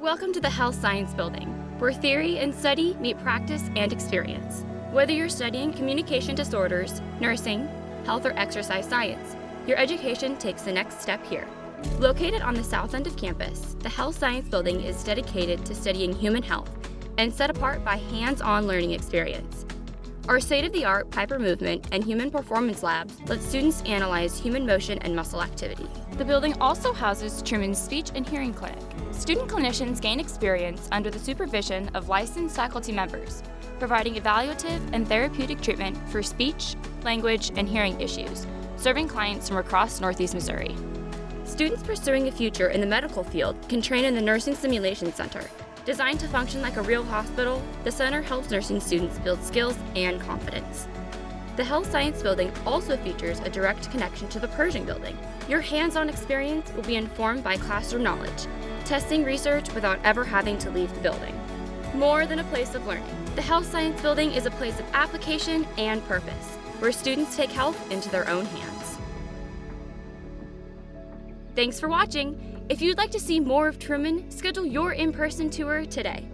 Welcome to the Health Science Building, where theory and study meet practice and experience. Whether you're studying communication disorders, nursing, health, or exercise science, your education takes the next step here. Located on the south end of campus, the Health Science Building is dedicated to studying human health and set apart by hands-on learning experience. Our state-of-the-art Piper movement and human performance labs let students analyze human motion and muscle activity. The building also houses Truman's speech and hearing clinic. Student clinicians gain experience under the supervision of licensed faculty members, providing evaluative and therapeutic treatment for speech, language, and hearing issues, serving clients from across Northeast Missouri. Students pursuing a future in the medical field can train in the Nursing Simulation Center. Designed to function like a real hospital, the center helps nursing students build skills and confidence. The Health Science Building also features a direct connection to the Pershing Building. Your hands-on experience will be informed by classroom knowledge, testing research without ever having to leave the building. More than a place of learning, the Health Science Building is a place of application and purpose, where students take health into their own hands. Thanks for watching. If you'd like to see more of Truman, schedule your in-person tour today.